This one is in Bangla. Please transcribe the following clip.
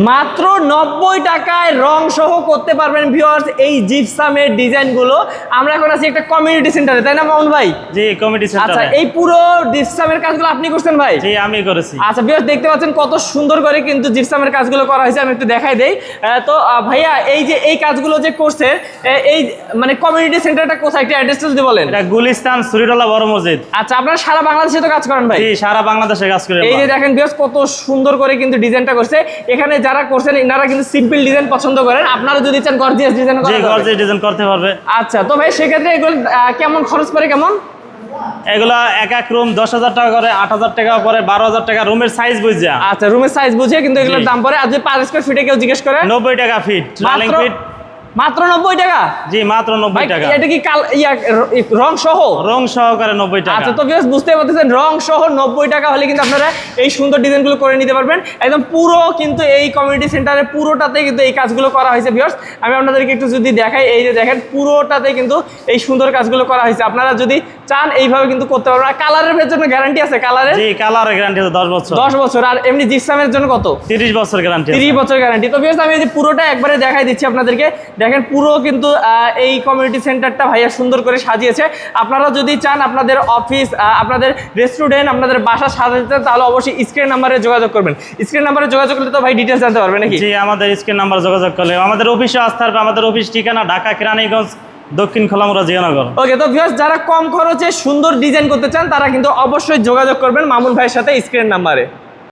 মাত্র 90 টাকায় রং সহ করতে পারবেন ভিউয়ার্স এই জিপসামের ডিজাইনগুলো। আমরা এখন আছি একটা কমিউনিটি সেন্টারে, তাই না মামুন ভাই? জি, কমিউনিটি সেন্টারে। আচ্ছা, এই পুরো জিপসামের কাজগুলো আপনি করছেন ভাই? জি, আমি করেছি। আচ্ছা ভিউয়ার্স, দেখতে পাচ্ছেন কত সুন্দর করে কিন্তু জিপসামের কাজগুলো করা হয়েছে। আমি একটু দেখাই দেই। তো ভাইয়া, এই যে এই কাজগুলো যে করছে, এই মানে কমিউনিটি সেন্টারটা কোথায়, একটা অ্যাড্রেসটা যদি বলেন। এটা গুলিস্তান সুরিটলা বড় মসজিদ। আচ্ছা, আপনারা সারা বাংলাদেশে তো কাজ করেন ভাই? জি, সারা বাংলাদেশে কাজ করি। এই যে দেখেন ভিউয়ার্স, কত সুন্দর করে কিন্তু ডিজাইনটা করছে। এখানে যারা করছেন এনারা কিন্তু সিম্পল ডিজাইন পছন্দ করেন, আপনারা যদি চান গর্জিয়াস ডিজাইন করা জি, যাবে। গর্জিয়াস ডিজাইন করতে পারবে। আচ্ছা, তো ভাই সেক্ষেত্রে এগুলো কেমন খরচ পড়ে কেমন? এগুলা এক এক রুম 10,000 টাকা করে, 8,000 টাকা করে, 12,000 টাকা রুমের সাইজ বুঝা। আচ্ছা, রুমের সাইজ বুঝে কিন্তু এগুলোর দাম পড়ে। আর যদি পার স্কয়ার ফিটে কেউ জিজ্ঞেস করে 90 টাকা ফিট, রানিং ফিট। মাত্র 90 টাকা? জি, মাত্র 90 টাকা। এটা কি রং সহ? রং সহকারে 90 টাকা। আচ্ছা, তো ভিউয়ার্স বুঝতে পারতেছেন, রং সহ 90 টাকা হলে কিন্তু আপনারা এই সুন্দর ডিজাইনগুলো করে নিতে পারবেন। একদম পুরো কিন্তু এই কমিউনিটি সেন্টারে পুরোটাতে কিন্তু এই কাজগুলো করা হয়েছে ভিউয়ার্স। আমি আপনাদেরকে একটু যদি দেখাই, এই যে দেখেন পুরোটাতে কিন্তু এই সুন্দর কাজগুলো করা হয়েছে। আপনারা যদি চান এইভাবে কিন্তু করতে পারবেন। আর কালারের জন্য গ্যারান্টি আছে? কালারের? জি, কালারের গ্যারান্টি আছে 10 বছর। 10 বছর। আর এমনি জিপসামের জন্য কত? 30 বছর গ্যারান্টি। 30 বছর গ্যারান্টি। তো ভিউয়ার্স, আমি এই যে পুরোটা একবারে দেখাই দিচ্ছি আপনাদেরকে। দেখেন পুরো কিন্তু এই কমিউনিটি সেন্টারটা ভাইয়া সুন্দর করে সাজিয়েছে। আপনারা যদি চান আপনাদের অফিস, আপনাদের রেস্টুরেন্ট, আপনাদের বাসা সাজাতে চান, তাহলে অবশ্যই স্ক্রিন নাম্বারে যোগাযোগ করবেন। স্ক্রিন নাম্বারে যোগাযোগ করলে তো ভাই ডিটেলস জানতে পারবেন নাকি? জি, আমাদের স্ক্রিন নাম্বার যোগাযোগ করলে আমাদের অফিসে আসতে পারবে। আমাদের অফিস ঠিকানা ঢাকা কেরানীগঞ্জ, দক্ষিণ খোলামুড়া, জিয়ানগর। ওকে, তো ভিউয়ার্স যারা কম খরচে সুন্দর ডিজাইন করতে চান তারা কিন্তু অবশ্যই যোগাযোগ করবেন মামুন ভাইয়ের সাথে স্ক্রিন নাম্বারে।